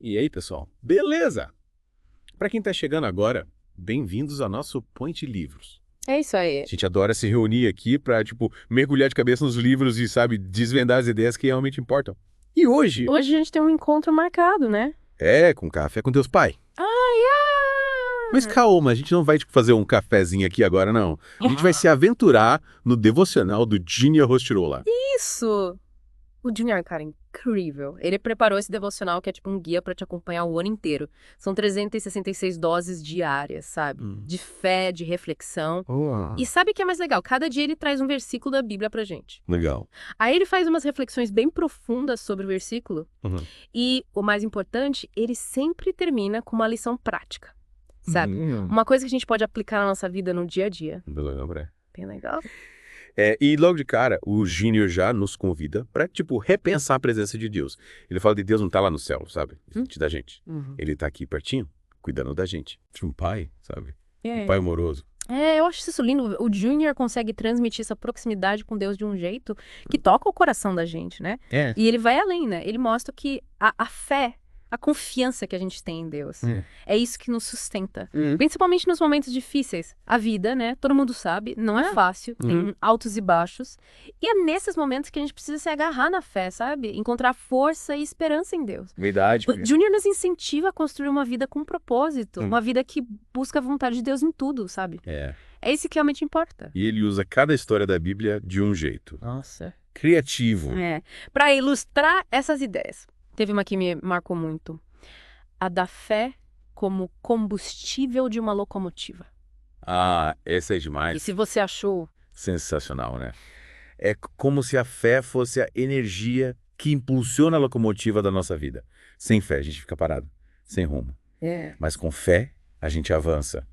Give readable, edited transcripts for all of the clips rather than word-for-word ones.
E aí, pessoal? Beleza? Para quem tá chegando agora, bem-vindos ao nosso Point Livros. É isso aí. A gente adora se reunir aqui para, mergulhar de cabeça nos livros e, sabe, desvendar as ideias que realmente importam. E hoje, Hoje a gente tem um encontro marcado, né? com Café com Deus Pai. Ai, Mas ai! calma, a gente não vai fazer um cafezinho aqui agora, não. A gente vai se aventurar no devocional do Junior Rostirola. Isso! O Junior é um cara incrível. Ele preparou esse devocional que é tipo um guia pra te acompanhar o ano inteiro. São 366 doses diárias, sabe? De fé, de reflexão. E sabe o que é mais legal? Cada dia ele traz um versículo da Bíblia pra gente. Legal. Aí ele faz umas reflexões bem profundas sobre o versículo. Uhum. E, o mais importante, ele sempre termina com uma lição prática, sabe? Uhum. Uma coisa que a gente pode aplicar na nossa vida no dia a dia. Legal, Bré. Bem legal. E logo de cara, o Júnior já nos convida para, repensar a presença de Deus. Ele fala de Deus não tá lá no céu, sabe? Diante da gente. Uhum. Ele tá aqui pertinho, cuidando da gente. Tipo um pai, sabe? É. Um pai amoroso. Eu acho isso lindo. O Junior consegue transmitir essa proximidade com Deus de um jeito que toca o coração da gente, né? É. E ele vai além, né? Ele mostra que a fé, a confiança que a gente tem em Deus, é isso que nos sustenta. Principalmente nos momentos difíceis. A vida, né? Todo mundo sabe, não é fácil, tem altos e baixos. E é nesses momentos que a gente precisa se agarrar na fé, sabe? Encontrar força e esperança em Deus. Verdade. O Junior nos incentiva a construir uma vida com propósito, uma vida que busca a vontade de Deus em tudo, sabe? É. É isso que realmente importa. E ele usa cada história da Bíblia de um jeito. Nossa. Criativo. Para ilustrar essas ideias, teve uma que me marcou muito. A da fé como combustível de uma locomotiva. Ah, essa é E demais. se você achou... Sensacional, né? É como se a fé fosse a energia que impulsiona a locomotiva da nossa vida. Sem fé, a gente fica parado, sem rumo. Mas com fé, a gente avança,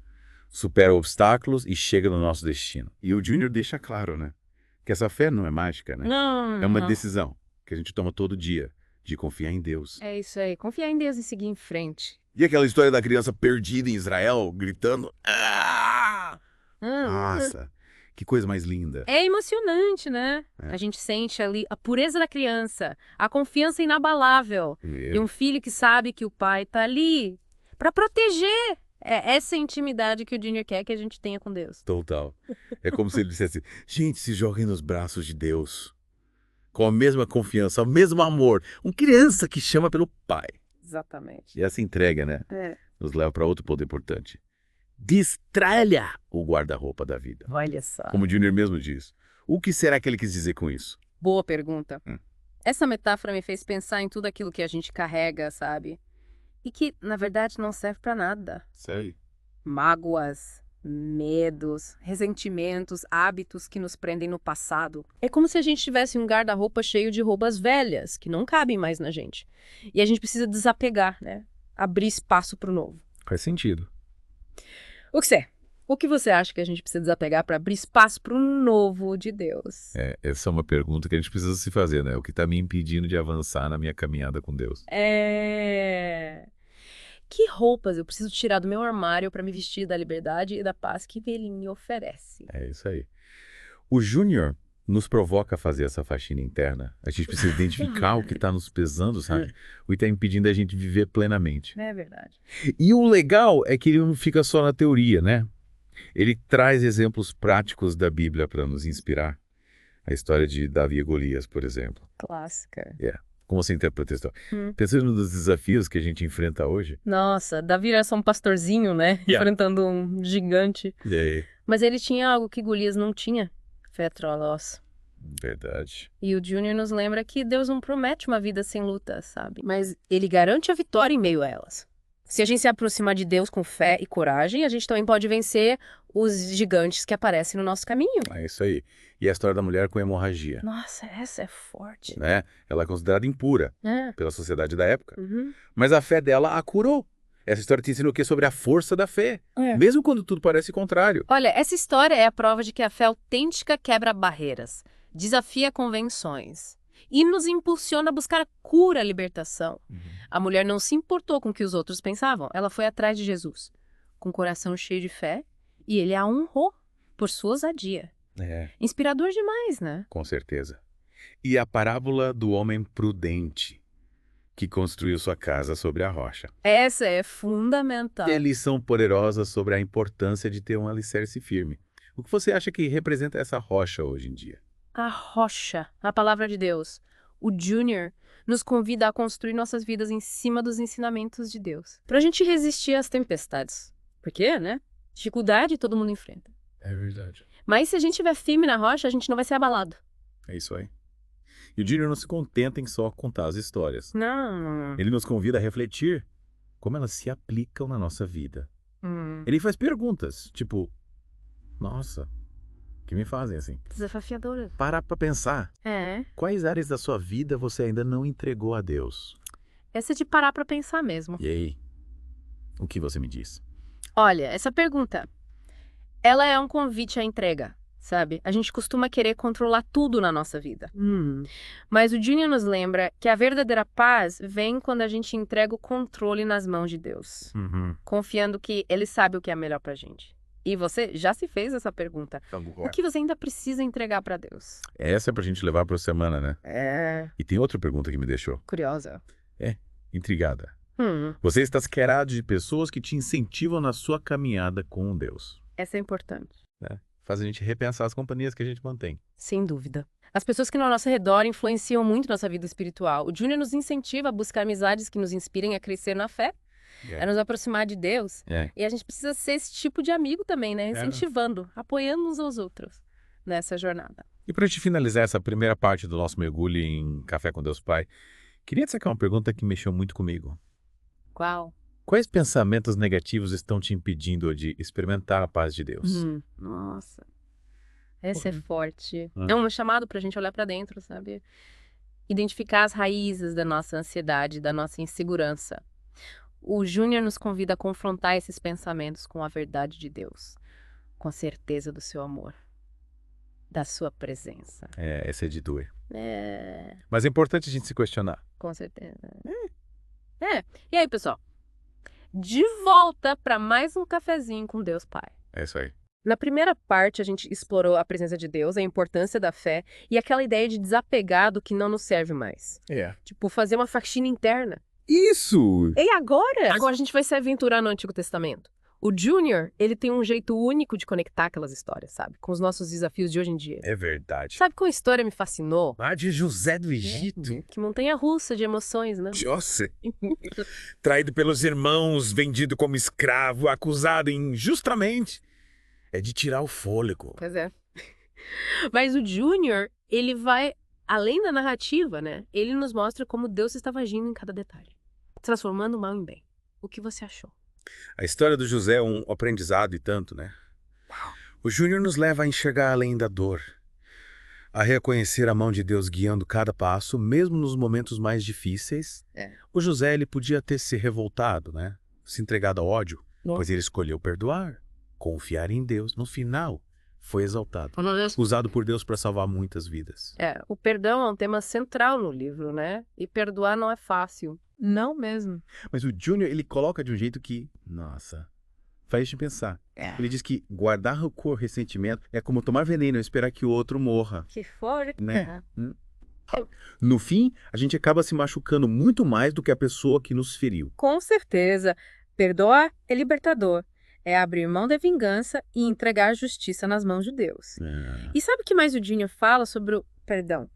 supera obstáculos e chega no nosso destino. E o Júnior deixa claro, né? Que essa fé não é mágica, né? Não, É uma não. decisão que a gente toma todo dia, de confiar em Deus. É isso aí. Confiar em Deus e seguir em frente. E aquela história da criança perdida em Israel, gritando... "Ah!" Nossa, que coisa mais linda. É emocionante, né? A gente sente ali a pureza da criança, a confiança inabalável. E um filho que sabe que o pai tá ali para proteger. É essa intimidade que o Junior quer que a gente tenha com Deus. Total. É como se ele dissesse, gente, se joguem nos braços de Deus. Com a mesma confiança, o mesmo amor. Uma criança que chama pelo pai. Exatamente. E essa entrega, né? Nos leva para outro ponto importante. Destralha o guarda-roupa da vida. Olha só. Como o Junior mesmo diz. O que será que ele quis dizer com isso? Boa pergunta. Essa metáfora me fez pensar em tudo aquilo que a gente carrega, sabe? E que, na verdade, não serve pra nada. Sério? Mágoas, medos, ressentimentos, hábitos que nos prendem no passado. É como se a gente tivesse um guarda-roupa cheio de roupas velhas, que não cabem mais na gente. E a gente precisa desapegar, né? Abrir espaço pro novo. Faz sentido. O que você acha que a gente precisa desapegar para abrir espaço pro novo de Deus? Essa é uma pergunta que a gente precisa se fazer, né? O que está me impedindo de avançar na minha caminhada com Deus? Que roupas eu preciso tirar do meu armário para me vestir da liberdade e da paz que ele me oferece? É isso aí. O Júnior nos provoca a fazer essa faxina interna. A gente precisa identificar o que está nos pesando, sabe? O que está impedindo a gente viver plenamente. É verdade. E o legal é que ele não fica só na teoria, né? Ele traz exemplos práticos da Bíblia para nos inspirar. A história de Davi e Golias, por exemplo. Clássica. Como você interpreta a história? Pensando nos desafios que a gente enfrenta hoje. Nossa, Davi era só um pastorzinho, né? Enfrentando um gigante. E aí? Mas ele tinha algo que Golias não tinha. Fé trolos. Verdade. E o Júnior nos lembra que Deus não promete uma vida sem luta, sabe? Mas ele garante a vitória em meio a elas. Se a gente se aproximar de Deus com fé e coragem, a gente também pode vencer os gigantes que aparecem no nosso caminho. É isso aí. E a história da mulher com hemorragia. Nossa, essa é forte. Né? Ela é considerada impura pela sociedade da época. Uhum. Mas a fé dela a curou. Essa história te ensina o quê? Sobre a força da fé. Mesmo quando tudo parece contrário. Olha, essa história é a prova de que a fé autêntica quebra barreiras, desafia convenções e nos impulsiona a buscar a cura, a libertação. A mulher não se importou com o que os outros pensavam. Ela foi atrás de Jesus, com o coração cheio de fé, e ele a honrou por sua ousadia. Inspirador demais, né? Com certeza. E a parábola do homem prudente. que construiu sua casa sobre a rocha. Essa é fundamental. E a lição poderosa sobre a importância de ter um alicerce firme. O que você acha que representa essa rocha hoje em dia? A rocha, a palavra de Deus. O Junior nos convida a construir nossas vidas em cima dos ensinamentos de Deus. Pra gente resistir às tempestades. Porque, né? Dificuldade todo mundo enfrenta. É verdade. Mas se a gente estiver firme na rocha, a gente não vai ser abalado. É isso aí. E o Junior não se contenta em só contar as histórias. Não. Ele nos convida a refletir como elas se aplicam na nossa vida. Ele faz perguntas, tipo, nossa, que me fazem assim. Desafiadora. Parar pra pensar. É. Quais áreas da sua vida você ainda não entregou a Deus? Essa é de parar pra pensar mesmo. E aí? O que você me diz? Olha, essa pergunta, ela é um convite à entrega, sabe? A gente costuma querer controlar tudo na nossa vida. Mas o Junior nos lembra que a verdadeira paz vem quando a gente entrega o controle nas mãos de Deus, confiando que Ele sabe o que é melhor pra gente. E você já se fez essa pergunta. O que você ainda precisa entregar pra Deus? Essa é pra gente levar pra semana, né? É. E tem outra pergunta que me deixou. Curiosa. Intrigada. Você está cercado de pessoas que te incentivam na sua caminhada com Deus. Essa é importante. Faz a gente repensar as companhias que a gente mantém. Sem dúvida. As pessoas que no nosso redor influenciam muito nossa vida espiritual. O Junior nos incentiva a buscar amizades que nos inspirem a crescer na fé, a nos aproximar de Deus. E a gente precisa ser esse tipo de amigo também, né? Incentivando, apoiando uns aos outros nessa jornada. E para te finalizar essa primeira parte do nosso mergulho em Café com Deus Pai, queria te sacar uma pergunta que mexeu muito comigo. Qual? Quais pensamentos negativos estão te impedindo de experimentar a paz de Deus? Nossa. Essa é forte. É um chamado pra gente olhar pra dentro, sabe? Identificar as raízes da nossa ansiedade, da nossa insegurança. O Júnior nos convida a confrontar esses pensamentos com a verdade de Deus, com a certeza do seu amor, da sua presença. Essa é de doer. Mas é importante a gente se questionar. Com certeza. E aí, pessoal? De volta para mais um cafezinho com Deus Pai. É isso aí. Na primeira parte, a gente explorou a presença de Deus, a importância da fé e aquela ideia de desapegar do que não nos serve mais. Tipo, fazer uma faxina interna. Isso! E agora? Agora a gente vai se aventurar no Antigo Testamento. O Junior, ele tem um jeito único de conectar aquelas histórias, sabe? Com os nossos desafios de hoje em dia. É verdade. Sabe qual história me fascinou? De José do Egito. Que montanha-russa de emoções, né? Nossa! Traído pelos irmãos, vendido como escravo, acusado injustamente. É de tirar o fôlego. Pois é. Mas o Junior, ele vai além da narrativa, né? Ele nos mostra como Deus estava agindo em cada detalhe, transformando o mal em bem. O que você achou? A história do José é um aprendizado e tanto, né? O Júnior nos leva a enxergar além da dor, a reconhecer a mão de Deus guiando cada passo, mesmo nos momentos mais difíceis. O José, ele podia ter se revoltado, né? Se entregado ao ódio, pois ele escolheu perdoar, confiar em Deus. No final, foi exaltado, usado por Deus para salvar muitas vidas. O perdão é um tema central no livro, né? E perdoar não é fácil. Não mesmo. Mas o Júnior, ele coloca de um jeito que, nossa, faz a gente pensar. Ele diz que guardar rancor, ressentimento, é como tomar veneno e esperar que o outro morra. Que forte. Né? No fim, a gente acaba se machucando muito mais do que a pessoa que nos feriu. Com certeza. Perdoar é libertador. É abrir mão da vingança e entregar a justiça nas mãos de Deus. E sabe o que mais o Junior fala sobre o perdão?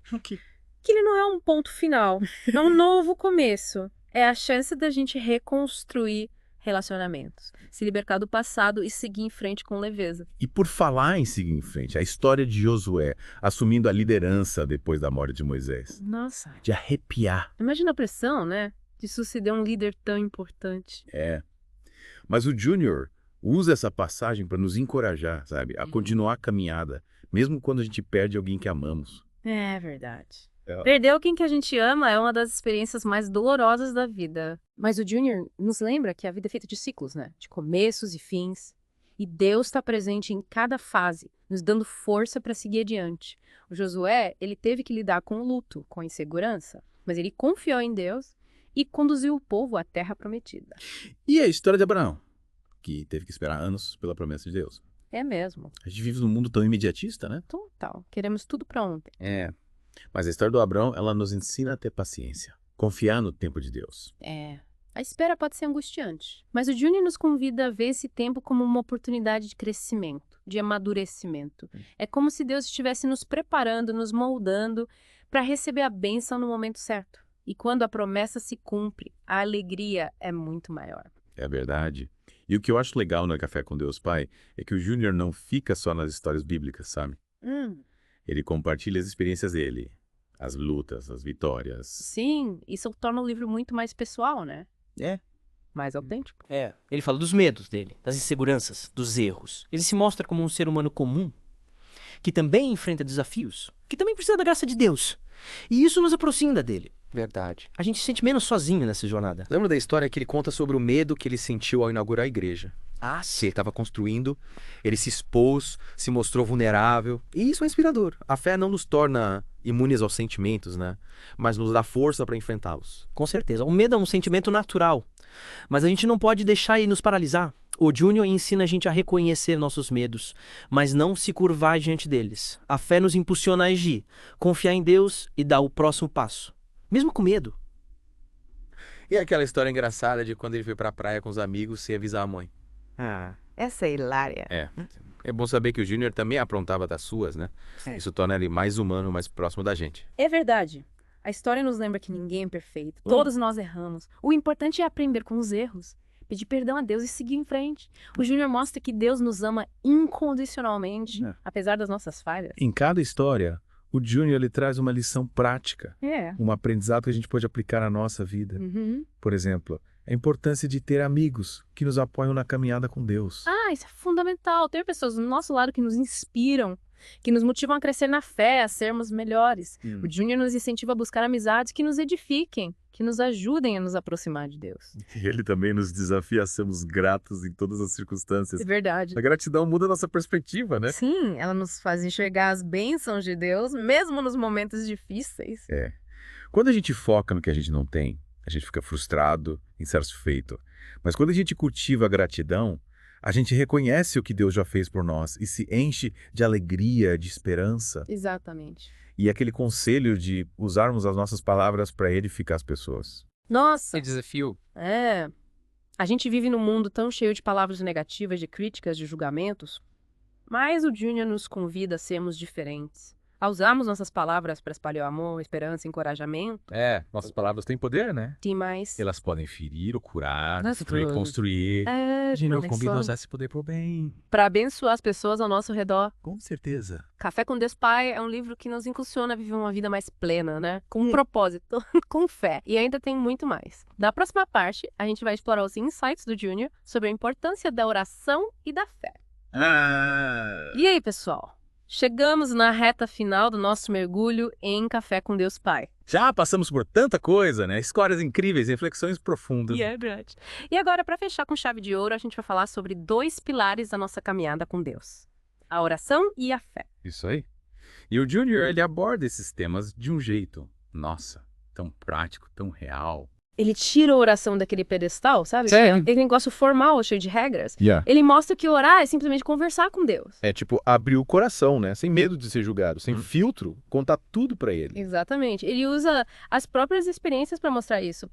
Que ele não é um ponto final, é um novo começo. É a chance da gente reconstruir relacionamentos, se libertar do passado e seguir em frente com leveza. E por falar em seguir em frente, a história de Josué assumindo a liderança depois da morte de Moisés. Nossa. De arrepiar. Imagina a pressão, né? De suceder um líder tão importante. Mas o Junior usa essa passagem para nos encorajar, sabe? A continuar a caminhada, mesmo quando a gente perde alguém que amamos. É verdade. Perder alguém que a gente ama é uma das experiências mais dolorosas da vida. Mas o Junior nos lembra que a vida é feita de ciclos, né? De começos e fins. E Deus está presente em cada fase, nos dando força para seguir adiante. O Josué, ele teve que lidar com o luto, com a insegurança, mas ele confiou em Deus e conduziu o povo à terra prometida. E a história de Abraão, que teve que esperar anos pela promessa de Deus. É mesmo. A gente vive num mundo tão imediatista, né? Total. Queremos tudo para ontem. Mas a história do Abraão, ela nos ensina a ter paciência, Confiar no tempo de Deus. A espera pode ser angustiante, mas o Júnior nos convida a ver esse tempo como uma oportunidade de crescimento, de amadurecimento. É como se Deus estivesse nos preparando, nos moldando para receber a bênção no momento certo. E quando a promessa se cumpre, a alegria é muito maior. É verdade. E o que eu acho legal no Café com Deus Pai é que o Júnior não fica só nas histórias bíblicas, sabe? Ele compartilha as experiências dele, as lutas, as vitórias. Sim, isso torna o livro muito mais pessoal, né? Mais autêntico. Ele fala dos medos dele, das inseguranças, dos erros. Ele se mostra como um ser humano comum, que também enfrenta desafios, que também precisa da graça de Deus. E isso nos aproxima dele. Verdade. A gente se sente menos sozinho nessa jornada. Lembra da história que ele conta sobre o medo que ele sentiu ao inaugurar a igreja? Ah, Se ele estava construindo, ele se expôs, se mostrou vulnerável. E isso é inspirador. A fé não nos torna imunes aos sentimentos, né? Mas nos dá força para enfrentá-los. com certeza. O medo é um sentimento natural, mas a gente não pode deixar ele nos paralisar. O Júnior ensina a gente a reconhecer nossos medos, mas não se curvar diante deles. A fé nos impulsiona a agir, confiar em Deus e dar o próximo passo, mesmo com medo. E aquela história engraçada de quando ele foi pra praia com os amigos sem avisar a mãe. Essa é hilária. É bom saber que o Júnior também aprontava das suas, né? Isso torna ele mais humano, mais próximo da gente. É verdade. A história nos lembra que ninguém é perfeito. Todos nós erramos. O importante é aprender com os erros, pedir perdão a Deus e seguir em frente. O Júnior mostra que Deus nos ama incondicionalmente, apesar das nossas falhas. Em cada história, o Júnior ele traz uma lição prática, É. um aprendizado que a gente pode aplicar na nossa vida. Por exemplo, a importância de ter amigos que nos apoiam na caminhada com Deus. Isso é fundamental. Ter pessoas do nosso lado que nos inspiram, que nos motivam a crescer na fé, a sermos melhores. O Júnior nos incentiva a buscar amizades que nos edifiquem, que nos ajudem a nos aproximar de Deus. E ele também nos desafia a sermos gratos em todas as circunstâncias. É verdade. A gratidão muda a nossa perspectiva, né? Sim, ela nos faz enxergar as bênçãos de Deus, mesmo nos momentos difíceis. Quando a gente foca no que a gente não tem, a gente fica frustrado, insatisfeito. Mas quando a gente cultiva a gratidão, a gente reconhece o que Deus já fez por nós e se enche de alegria, de esperança. Exatamente. E aquele conselho de usarmos as nossas palavras para edificar as pessoas. Nossa, Esse desafio. a gente vive num mundo tão cheio de palavras negativas, de críticas, de julgamentos, mas o Júnior nos convida a sermos diferentes, a usarmos nossas palavras para espalhar amor, esperança, encorajamento. Nossas palavras têm poder, né? Tem mais. Elas podem ferir ou curar, Nossa, destruir, tudo. construir. Júnior abençoar. convida a usar esse poder pro bem. Para abençoar as pessoas ao nosso redor. Com certeza. Café com Deus Pai é um livro que nos impulsiona a viver uma vida mais plena, né? Com um propósito, com fé. E ainda tem muito mais. Na próxima parte, a gente vai explorar os insights do Júnior sobre a importância da oração e da fé. E aí, pessoal? Chegamos na reta final do nosso mergulho em Café com Deus Pai. Já passamos por tanta coisa, né? Histórias incríveis, reflexões profundas. É verdade. E agora, para fechar com chave de ouro, a gente vai falar sobre 2 pilares da nossa caminhada com Deus: a oração e a fé. Isso aí. E o Júnior, ele aborda esses temas de um jeito, nossa, tão prático, tão real. Ele tira a oração daquele pedestal, sabe? Sério? Aquele negócio formal, cheio de regras. Yeah. Ele mostra que orar é simplesmente conversar com Deus. É tipo abrir o coração, né? Sem medo de ser julgado, sem filtro, contar tudo pra ele. Exatamente. Ele usa as próprias experiências para mostrar isso.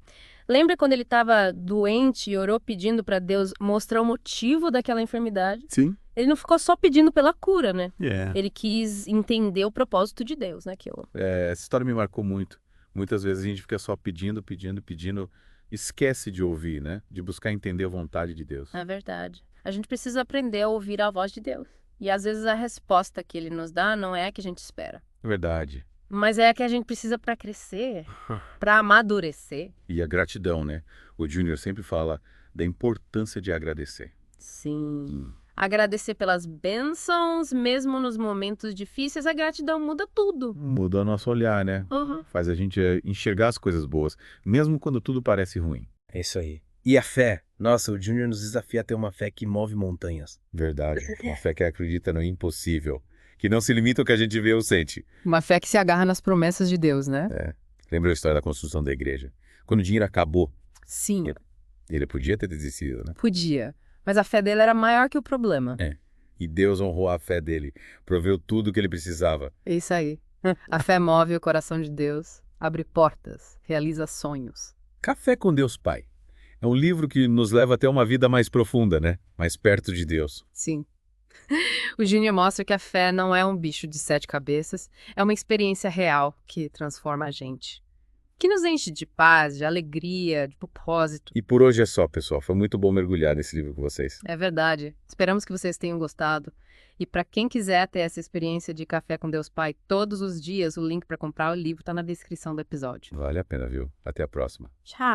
Lembra quando ele estava doente e orou pedindo para Deus mostrar o motivo daquela enfermidade? Sim. Ele não ficou só pedindo pela cura, né? Yeah. Ele quis entender o propósito de Deus naquilo. Essa história me marcou muito. Muitas vezes a gente fica só pedindo, esquece de ouvir, né? De buscar entender a vontade de Deus. É verdade. A gente precisa aprender a ouvir a voz de Deus. E às vezes a resposta que ele nos dá não é a que a gente espera. Verdade. Mas é a que a gente precisa para crescer, para amadurecer. E a gratidão, né? O Júnior sempre fala da importância de agradecer. Sim. Agradecer pelas bênçãos, mesmo nos momentos difíceis, a gratidão muda tudo. Muda o nosso olhar, né? Faz a gente enxergar as coisas boas, mesmo quando tudo parece ruim. É isso aí. E a fé? Nossa, o Júnior nos desafia a ter uma fé que move montanhas. Verdade. Uma fé que acredita no impossível, que não se limita ao que a gente vê ou sente. Uma fé que se agarra nas promessas de Deus, né? Lembra a história da construção da igreja? Quando o dinheiro acabou, Sim, ele podia ter desistido, né? podia. Mas a fé dele era maior que o problema. E Deus honrou a fé dele, proveu tudo o que ele precisava. É isso aí. A fé move o coração de Deus. Abre portas, realiza sonhos. Café com Deus Pai. É um livro que nos leva até uma vida mais profunda, né? Mais perto de Deus. Sim. O Júnior mostra que a fé não é um bicho de 7 cabeças, é uma experiência real que transforma a gente. Que nos enche de paz, de alegria, de propósito. E por hoje é só, pessoal. Foi muito bom mergulhar nesse livro com vocês. É verdade. Esperamos que vocês tenham gostado. E para quem quiser ter essa experiência de Café com Deus Pai todos os dias, o link para comprar o livro está na descrição do episódio. Vale a pena, viu? Até a próxima. Tchau!